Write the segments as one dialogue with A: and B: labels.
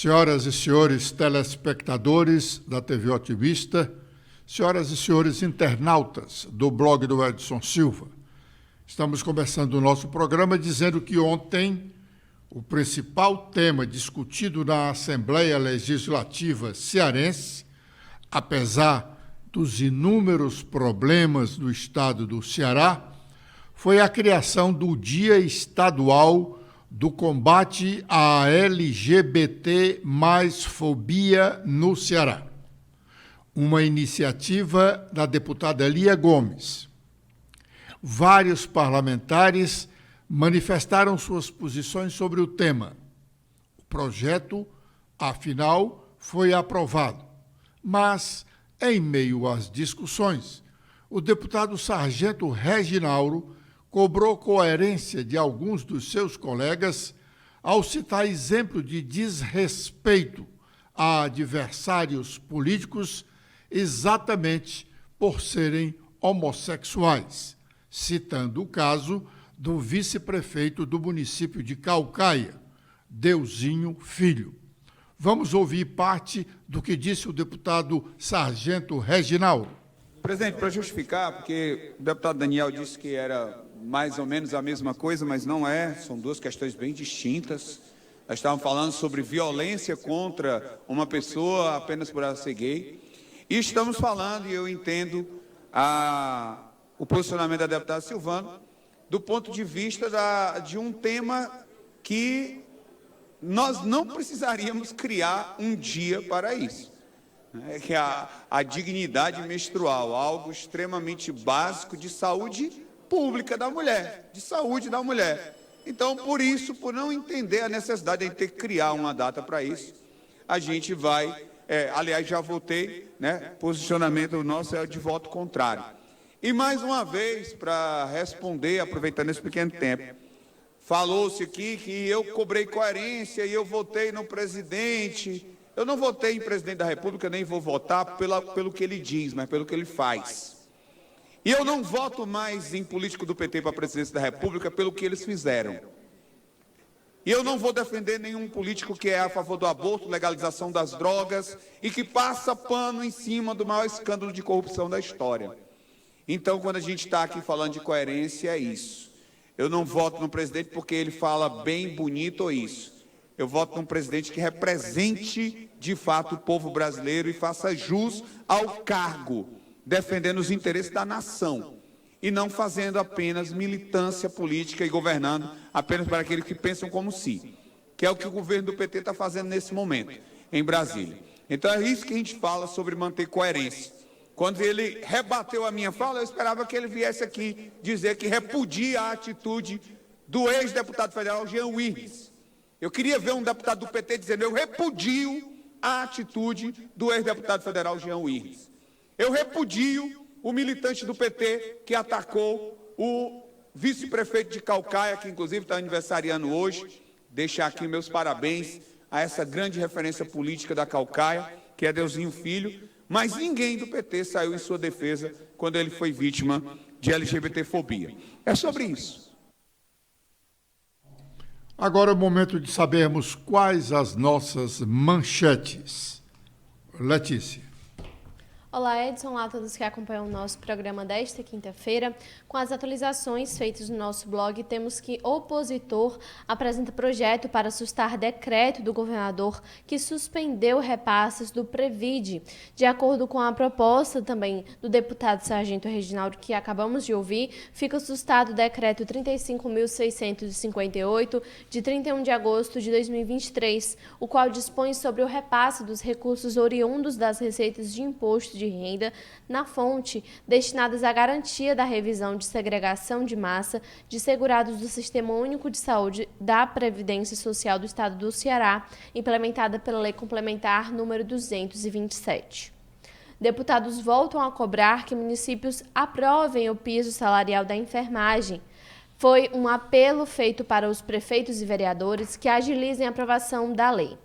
A: Senhoras e senhores telespectadores da TV Otimista, senhoras e senhores internautas do blog do Edson Silva, estamos começando o nosso programa dizendo que ontem o principal tema discutido na Assembleia Legislativa cearense, apesar dos inúmeros problemas do estado do Ceará, foi a criação do Dia Estadual do Combate à LGBT mais fobia no Ceará. Uma iniciativa da deputada Lia Gomes. Vários parlamentares manifestaram suas posições sobre o tema. O projeto, afinal, foi aprovado. Mas, em meio às discussões, o deputado Sargento Reginaldo cobrou coerência de alguns dos seus colegas ao citar exemplo de desrespeito a adversários políticos exatamente por serem homossexuais, citando o caso do vice-prefeito do município de Caucaia, Deusinho Filho. Vamos ouvir parte do que disse o deputado Sargento Reginaldo.
B: Presidente, para justificar, porque o deputado Daniel disse que era mais ou menos a mesma coisa, mas não é, são duas questões bem distintas. Nós estávamos falando sobre violência contra uma pessoa apenas por ela ser gay, e estamos falando, e eu entendo o posicionamento da deputada Silvana, do ponto de vista de um tema que nós não precisaríamos criar um dia para isso. Que é a dignidade menstrual, algo extremamente básico de saúde pública da mulher, de saúde da mulher. Então, por isso, por não entender a necessidade de ter que criar uma data para isso, a gente vai, aliás, já votei, né? Posicionamento nosso é de voto contrário. E mais uma vez, para responder, aproveitando esse pequeno tempo, falou-se aqui que eu cobrei coerência e eu votei no presidente. Eu não votei em presidente da República, nem vou votar pelo que ele diz, mas pelo que ele faz. E eu não voto mais em político do PT para a presidência da República pelo que eles fizeram. E eu não vou defender nenhum político que é a favor do aborto, legalização das drogas e que passa pano em cima do maior escândalo de corrupção da história. Então, quando a gente está aqui falando de coerência, é isso. Eu não voto no presidente porque ele fala bem bonito ou isso. Eu voto num presidente que represente, de fato, o povo brasileiro e faça jus ao cargo, defendendo os interesses da nação e não fazendo apenas militância política e governando apenas para aqueles que pensam como si, que é o que o governo do PT está fazendo nesse momento, em Brasília. Então, é isso que a gente fala sobre manter coerência. Quando ele rebateu a minha fala, eu esperava que ele viesse aqui dizer que repudia a atitude do ex-deputado federal Jean Willis. Eu queria ver um deputado do PT dizendo: eu repudio a atitude do ex-deputado federal Jean Willis. Eu repudio o militante do PT que atacou o vice-prefeito de Caucaia, que inclusive está aniversariando hoje. Deixar aqui meus parabéns a essa grande referência política da Caucaia, que é Deusinho Filho, mas ninguém do PT saiu em sua defesa quando ele foi vítima de LGBTfobia. É sobre isso.
A: Agora é o momento de sabermos quais as nossas manchetes. Letícia.
C: Olá, Edson, olá a todos que acompanham o nosso programa desta quinta-feira. Com as atualizações feitas no nosso blog, temos que opositor apresenta projeto para sustar decreto do governador que suspendeu repasses do Previde. De acordo com a proposta também do deputado Sargento Reginaldo, que acabamos de ouvir, fica sustado o decreto 35.658, de 31 de agosto de 2023, o qual dispõe sobre o repasse dos recursos oriundos das receitas de imposto de renda na fonte, destinadas à garantia da revisão de segregação de massa de segurados do Sistema Único de Saúde da Previdência Social do Estado do Ceará, implementada pela Lei Complementar número 227. Deputados voltam a cobrar que municípios aprovem o piso salarial da enfermagem. Foi um apelo feito para os prefeitos e vereadores que agilizem a aprovação da lei.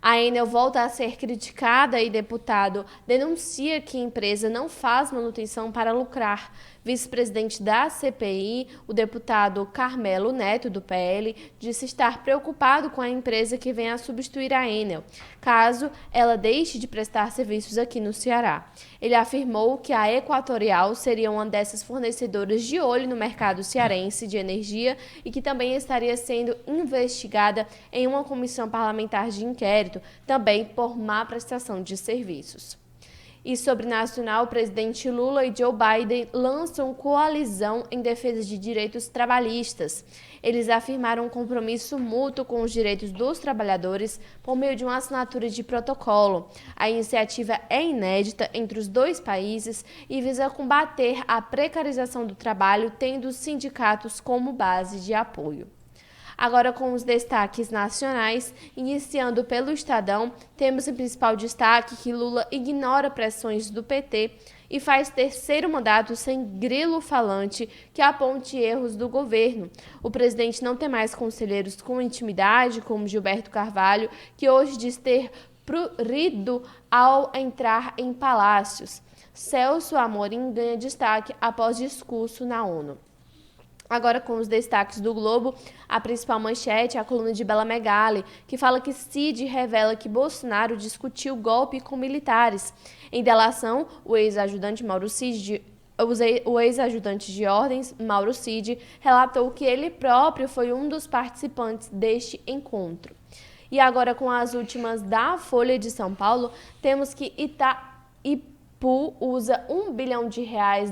C: A Enel volta a ser criticada e deputado denuncia que a empresa não faz manutenção para lucrar. Vice-presidente da CPI, o deputado Carmelo Neto, do PL, disse estar preocupado com a empresa que vem a substituir a Enel, caso ela deixe de prestar serviços aqui no Ceará. Ele afirmou que a Equatorial seria uma dessas fornecedoras de olho no mercado cearense de energia e que também estaria sendo investigada em uma comissão parlamentar de inquérito, também por má prestação de serviços. E sobre nacional, o presidente Lula e Joe Biden lançam coalizão em defesa de direitos trabalhistas. Eles afirmaram um compromisso mútuo com os direitos dos trabalhadores por meio de uma assinatura de protocolo. A iniciativa é inédita entre os dois países e visa combater a precarização do trabalho, tendo os sindicatos como base de apoio. Agora com os destaques nacionais, iniciando pelo Estadão, temos em principal destaque que Lula ignora pressões do PT e faz terceiro mandato sem grilo falante que aponte erros do governo. O presidente não tem mais conselheiros com intimidade, como Gilberto Carvalho, que hoje diz ter prurido ao entrar em palácios. Celso Amorim ganha destaque após discurso na ONU. Agora com os destaques do Globo, a principal manchete é a coluna de Bela Megali, que fala que Cid revela que Bolsonaro discutiu golpe com militares. Em delação, o ex-ajudante de ordens, Mauro Cid, relatou que ele próprio foi um dos participantes deste encontro. E agora com as últimas da Folha de São Paulo, temos que Itaipu usa R$1 bilhão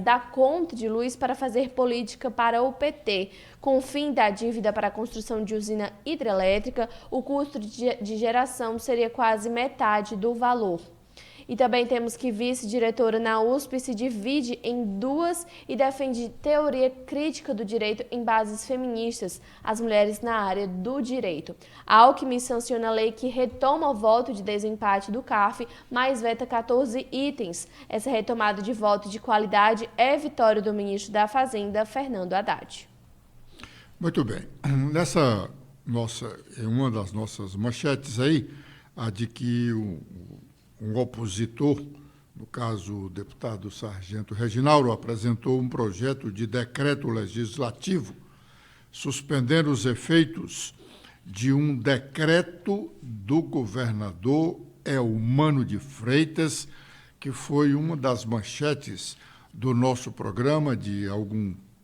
C: da conta de luz para fazer política para o PT. Com o fim da dívida para a construção de usina hidrelétrica, o custo de geração seria quase metade do valor. E também temos que vice-diretora na USP se divide em duas e defende teoria crítica do direito em bases feministas, as mulheres na área do direito. A Alckmin sanciona a lei que retoma o voto de desempate do CARF, mas veta 14 itens. Essa retomada de voto de qualidade é vitória do ministro da Fazenda, Fernando Haddad.
A: Muito bem. Uma das nossas manchetes aí, a de que um opositor, no caso o deputado Sargento Reginaldo, apresentou um projeto de decreto legislativo suspendendo os efeitos de um decreto do governador Eumano de Freitas, que foi uma das manchetes do nosso programa de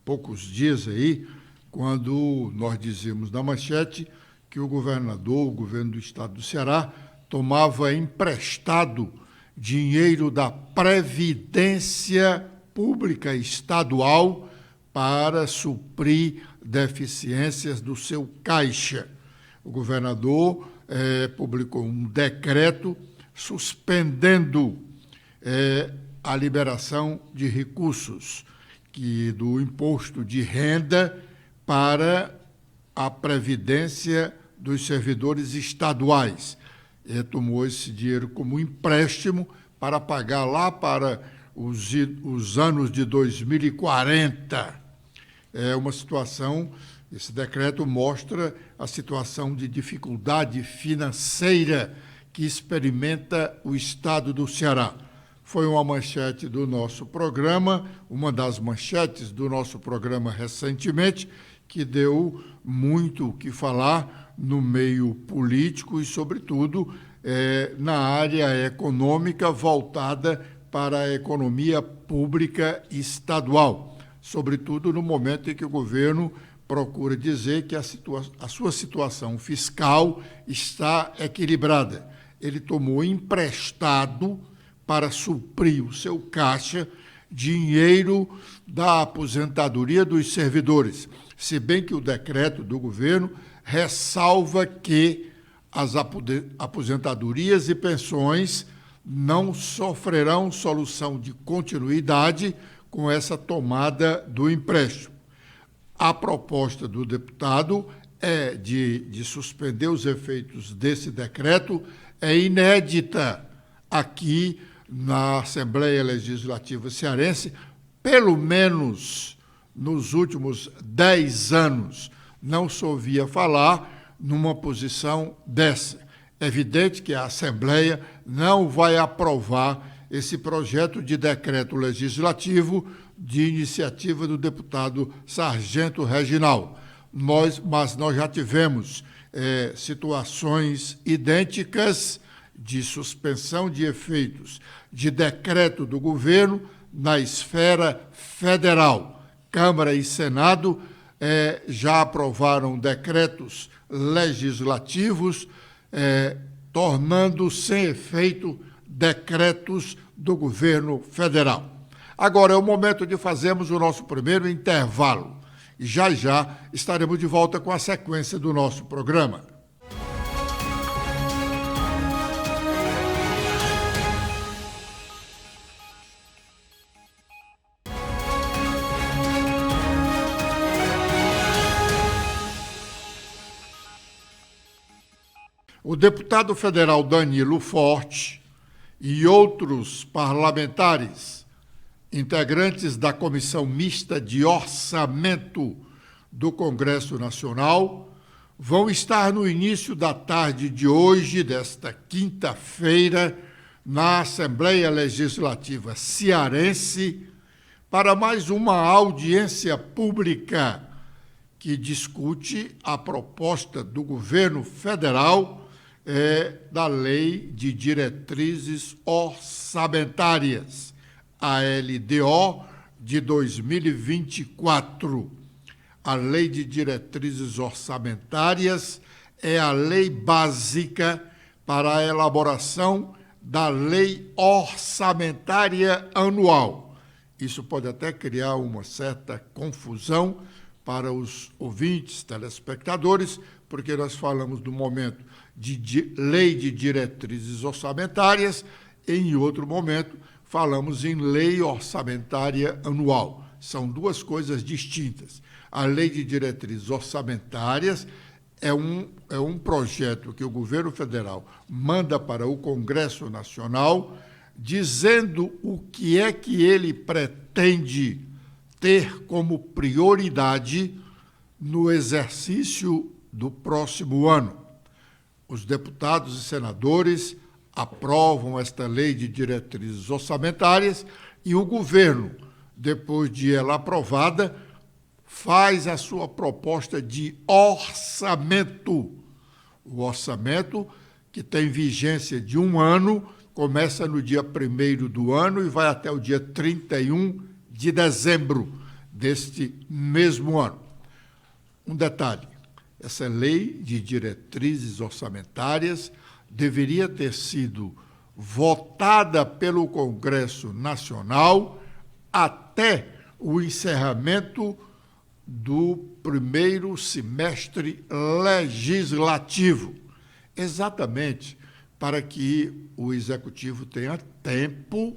A: poucos dias aí, quando nós dizíamos na manchete que o governo do estado do Ceará, tomava emprestado dinheiro da Previdência Pública Estadual para suprir deficiências do seu caixa. O governador publicou um decreto suspendendo a liberação de recursos do imposto de renda para a Previdência dos servidores estaduais. Tomou esse dinheiro como empréstimo para pagar lá para os anos de 2040. É uma situação, esse decreto mostra a situação de dificuldade financeira que experimenta o estado do Ceará. Foi uma manchete do nosso programa, uma das manchetes do nosso programa recentemente, que deu muito o que falar no meio político e, sobretudo, na área econômica voltada para a economia pública estadual, sobretudo no momento em que o governo procura dizer que a sua situação fiscal está equilibrada. Ele tomou emprestado para suprir o seu caixa dinheiro da aposentadoria dos servidores, se bem que o decreto do governo ressalva que as aposentadorias e pensões não sofrerão solução de continuidade com essa tomada do empréstimo. A proposta do deputado é de suspender os efeitos desse decreto, é inédita aqui na Assembleia Legislativa Cearense, pelo menos nos últimos 10 anos, não se ouvia falar numa posição dessa. É evidente que a Assembleia não vai aprovar esse projeto de decreto legislativo de iniciativa do deputado Sargento Reginaldo. Mas nós já tivemos situações idênticas de suspensão de efeitos de decreto do governo na esfera federal. Câmara e Senado já aprovaram decretos legislativos, tornando sem efeito decretos do governo federal. Agora é o momento de fazermos o nosso primeiro intervalo. E já estaremos de volta com a sequência do nosso programa. O deputado federal Danilo Forte e outros parlamentares, integrantes da Comissão Mista de Orçamento do Congresso Nacional, vão estar no início da tarde de hoje, desta quinta-feira, na Assembleia Legislativa Cearense, para mais uma audiência pública que discute a proposta do governo federal da Lei de Diretrizes Orçamentárias, a LDO de 2024. A Lei de Diretrizes Orçamentárias é a lei básica para a elaboração da Lei Orçamentária Anual. Isso pode até criar uma certa confusão para os ouvintes, telespectadores, porque nós falamos do momento de Lei de Diretrizes Orçamentárias, e em outro momento falamos em Lei Orçamentária Anual. São duas coisas distintas. A Lei de Diretrizes Orçamentárias é um projeto que o governo federal manda para o Congresso Nacional, dizendo o que é que ele pretende ter como prioridade no exercício do próximo ano. Os deputados e senadores aprovam esta Lei de Diretrizes Orçamentárias e o governo, depois de ela aprovada, faz a sua proposta de orçamento. O orçamento, que tem vigência de um ano, começa no dia 1º do ano e vai até o dia 31 de dezembro deste mesmo ano. Um detalhe, essa Lei de Diretrizes Orçamentárias deveria ter sido votada pelo Congresso Nacional até o encerramento do primeiro semestre legislativo, exatamente para que o Executivo tenha tempo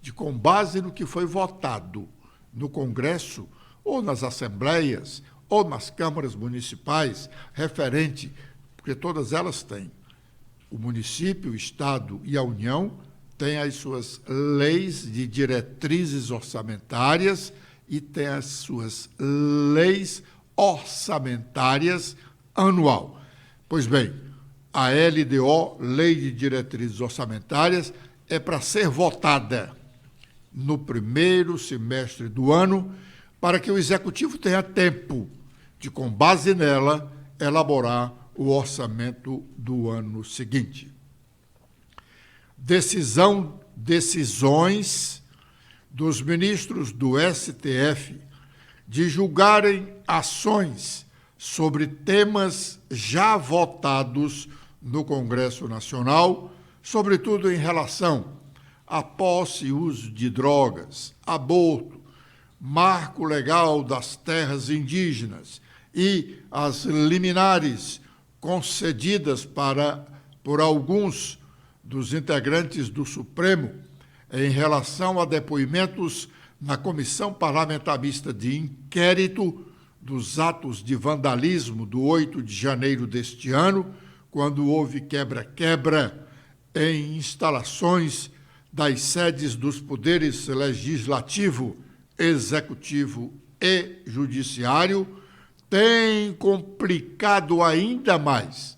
A: de, com base no que foi votado no Congresso, ou nas assembleias, ou nas câmaras municipais, referente, porque todas elas têm. O município, o Estado e a União têm as suas leis de diretrizes orçamentárias e têm as suas leis orçamentárias anual. Pois bem, a LDO, Lei de Diretrizes Orçamentárias, é para ser votada no primeiro semestre do ano, para que o Executivo tenha tempo de, com base nela, elaborar o orçamento do ano seguinte. Decisões dos ministros do STF de julgarem ações sobre temas já votados no Congresso Nacional, sobretudo em relação à posse e uso de drogas, aborto, marco legal das terras indígenas e as liminares concedidas por alguns dos integrantes do Supremo em relação a depoimentos na Comissão Parlamentar Mista de Inquérito dos atos de vandalismo do 8 de janeiro deste ano, quando houve quebra-quebra em instalações das sedes dos poderes legislativo, executivo e judiciário, tem complicado ainda mais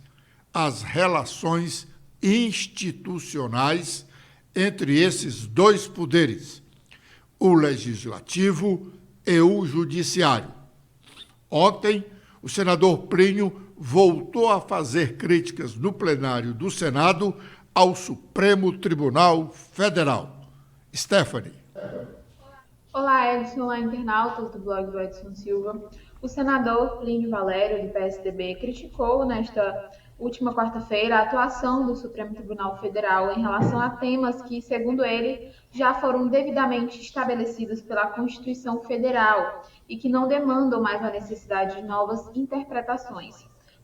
A: as relações institucionais entre esses dois poderes. o Legislativo e o Judiciário. Ontem, o senador Plínio voltou a fazer críticas no plenário do Senado ao Supremo Tribunal Federal. Stephanie.
D: Olá, Edson, olá, internautas do blog do Edson Silva. O senador Plínio Valério, do PSDB, criticou nesta última quarta-feira a atuação do Supremo Tribunal Federal em relação a temas que, segundo ele, já foram devidamente estabelecidos pela Constituição Federal e que não demandam mais a necessidade de novas interpretações.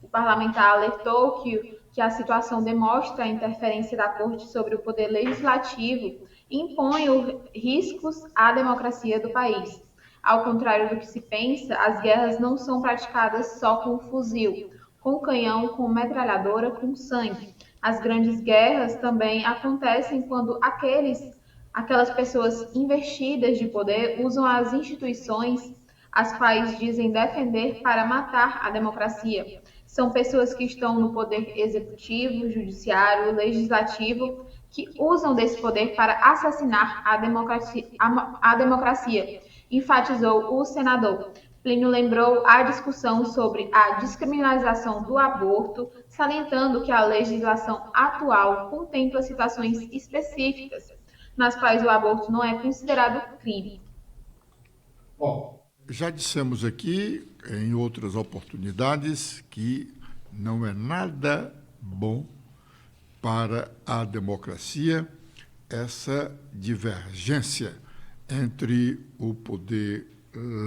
D: O parlamentar alertou que a situação demonstra a interferência da Corte sobre o poder legislativo e impõe riscos à democracia do país. Ao contrário do que se pensa, as guerras não são praticadas só com fuzil, com canhão, com metralhadora, com sangue. As grandes guerras também acontecem quando aquelas pessoas investidas de poder usam as instituições as quais dizem defender para matar a democracia. São pessoas que estão no poder executivo, judiciário, legislativo, que usam desse poder para assassinar a democracia, enfatizou o senador. Plínio lembrou a discussão sobre a descriminalização do aborto, salientando que a legislação atual contempla situações específicas, nas quais o aborto não é considerado crime.
A: Bom, já dissemos aqui, em outras oportunidades, que não é nada bom para a democracia essa divergência entre o poder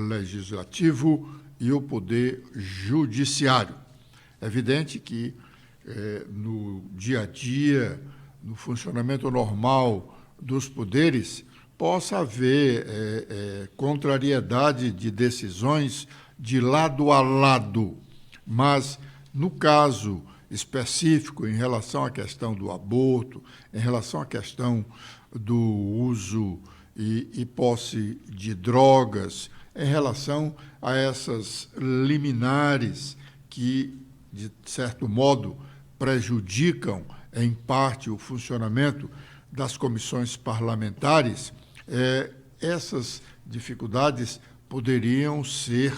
A: legislativo e o poder judiciário. É evidente que no dia a dia, no funcionamento normal dos poderes, possa haver contrariedade de decisões de lado a lado, mas no caso específico em relação à questão do aborto, em relação à questão do uso e posse de drogas, em relação a essas liminares que, de certo modo, prejudicam, em parte, o funcionamento das comissões parlamentares, essas dificuldades poderiam ser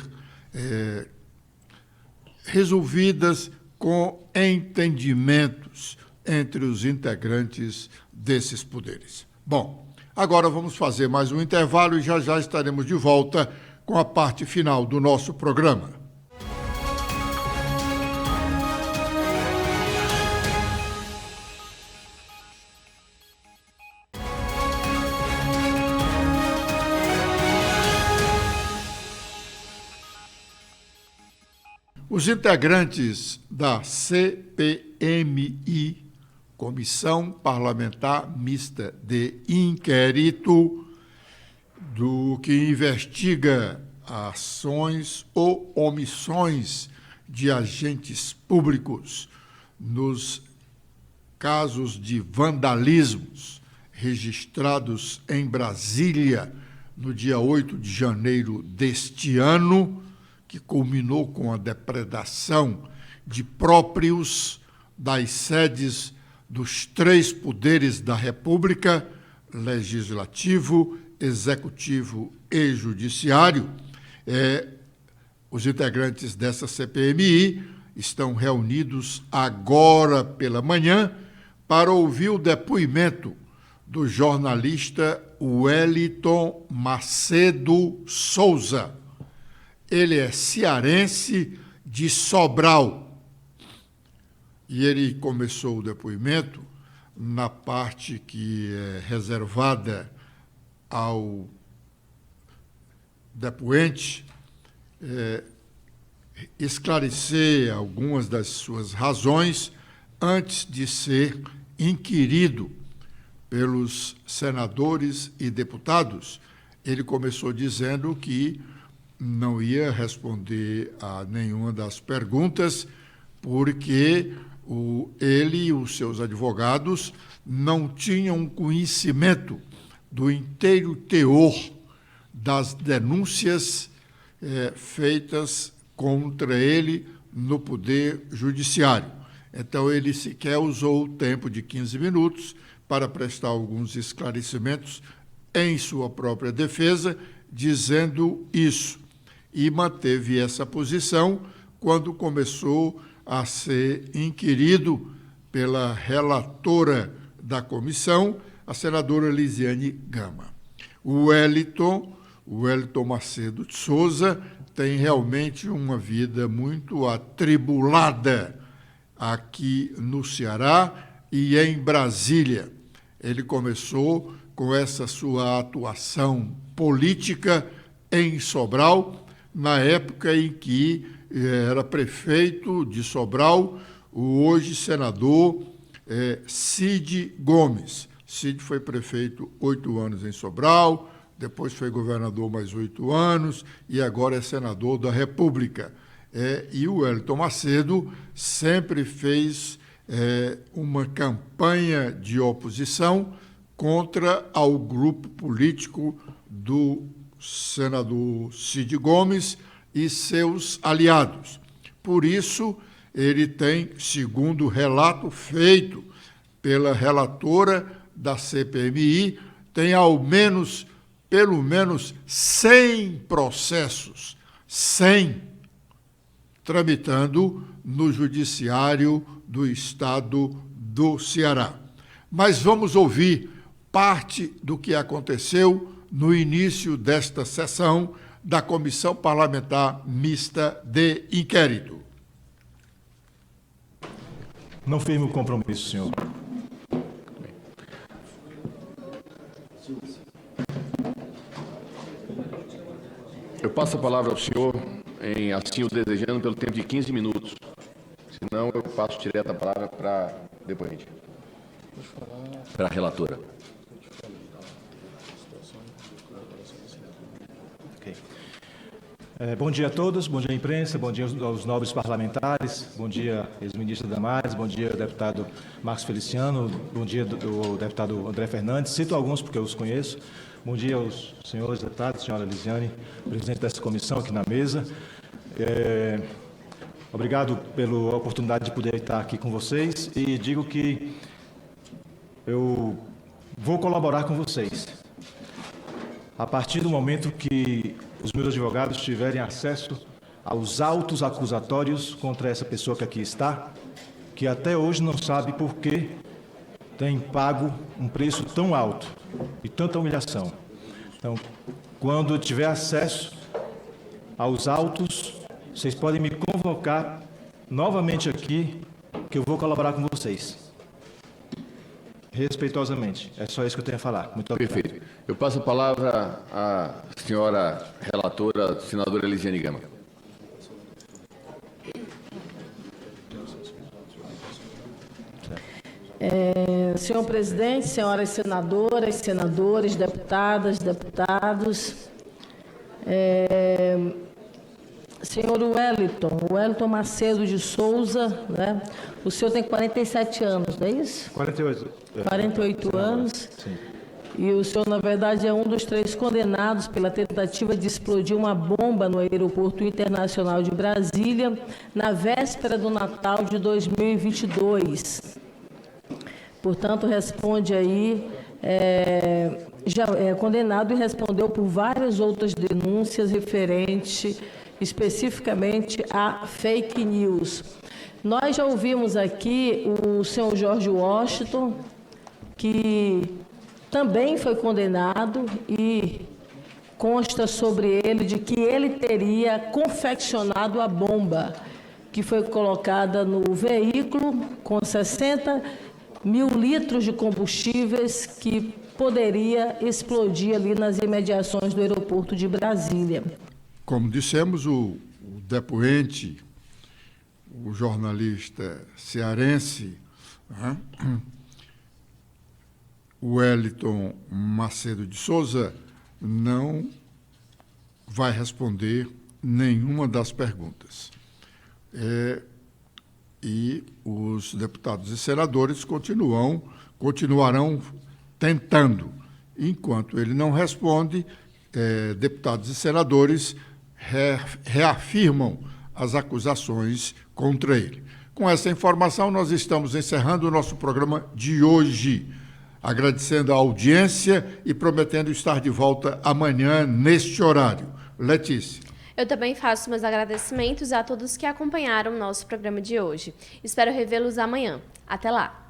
A: resolvidas com entendimentos entre os integrantes desses poderes. Bom, agora vamos fazer mais um intervalo e já estaremos de volta com a parte final do nosso programa. Os integrantes da CPMI, Comissão Parlamentar Mista de Inquérito, do que investiga ações ou omissões de agentes públicos nos casos de vandalismos registrados em Brasília no dia 8 de janeiro deste ano, que culminou com a depredação de próprios das sedes dos três poderes da República, legislativo, executivo e judiciário. Os integrantes dessa CPMI estão reunidos agora pela manhã para ouvir o depoimento do jornalista Wellington Macedo Souza. Ele é cearense de Sobral e ele começou o depoimento na parte que é reservada ao depoente esclarecer algumas das suas razões antes de ser inquirido pelos senadores e deputados. Ele começou dizendo que não ia responder a nenhuma das perguntas porque ele e os seus advogados não tinham conhecimento do inteiro teor das denúncias feitas contra ele no Poder Judiciário. Então, ele sequer usou o tempo de 15 minutos para prestar alguns esclarecimentos em sua própria defesa, dizendo isso. E manteve essa posição quando começou a ser inquirido pela relatora da comissão, a senadora Lisiane Gama. O Wellington Macedo de Souza tem realmente uma vida muito atribulada aqui no Ceará e em Brasília. Ele começou com essa sua atuação política em Sobral, na época em que era prefeito de Sobral, o hoje senador Cid Gomes. Cid foi prefeito 8 anos em Sobral, depois foi governador mais 8 anos e agora é senador da República. E o Wellington Macedo sempre fez uma campanha de oposição contra ao grupo político do senador Cid Gomes e seus aliados. Por isso, ele tem, segundo o relato feito pela relatora da CPMI, tem pelo menos 100 processos, 100, tramitando no Judiciário do Estado do Ceará. Mas vamos ouvir parte do que aconteceu no início desta sessão da Comissão Parlamentar Mista de Inquérito.
E: Não firme o compromisso, senhor.
F: Eu passo a palavra ao senhor, assim o desejando, pelo tempo de 15 minutos. Senão, eu passo direto a palavra para o depoente. Para a relatora.
E: Okay. Bom dia a todos, bom dia à imprensa, bom dia aos nobres parlamentares, bom dia, ex-ministro Damares, bom dia, deputado Marcos Feliciano, bom dia, do deputado André Fernandes, cito alguns porque eu os conheço. Bom dia aos senhores deputados, senhora Lisiane, presidente dessa comissão aqui na mesa. Obrigado pela oportunidade de poder estar aqui com vocês e digo que eu vou colaborar com vocês. A partir do momento que os meus advogados tiverem acesso aos autos acusatórios contra essa pessoa que aqui está, que até hoje não sabe por que tem pago um preço tão alto e tanta humilhação. Então, quando tiver acesso aos autos, vocês podem me convocar novamente aqui, que eu vou colaborar com vocês. Respeitosamente. É só isso que eu tenho a falar. Muito obrigado.
F: Perfeito. Eu passo a palavra à senhora relatora, senadora Lisiane Gama.
G: Senhor presidente, senhoras senadoras, senadores, deputadas, deputados, senhor Wellington Macedo de Souza, né? O senhor tem 47 anos, não é isso?
E: 48.
G: 48 anos.
E: Sim.
G: E o senhor, na verdade, é um dos 3 condenados pela tentativa de explodir uma bomba no Aeroporto Internacional de Brasília, na véspera do Natal de 2022. Portanto, responde aí, já é condenado e respondeu por várias outras denúncias referentes especificamente a fake news. Nós já ouvimos aqui o senhor George Washington, que também foi condenado e consta sobre ele de que ele teria confeccionado a bomba que foi colocada no veículo com 60.000 litros de combustíveis que poderia explodir ali nas imediações do aeroporto de Brasília.
A: Como dissemos, o depoente, o jornalista cearense, Wellington Macedo de Souza, não vai responder nenhuma das perguntas. E os deputados e senadores continuarão tentando. Enquanto ele não responde, deputados e senadores reafirmam as acusações contra ele. Com essa informação, nós estamos encerrando o nosso programa de hoje. agradecendo a audiência e prometendo estar de volta amanhã neste horário. Letícia.
C: Eu também faço meus agradecimentos a todos que acompanharam o nosso programa de hoje. Espero revê-los amanhã. Até lá!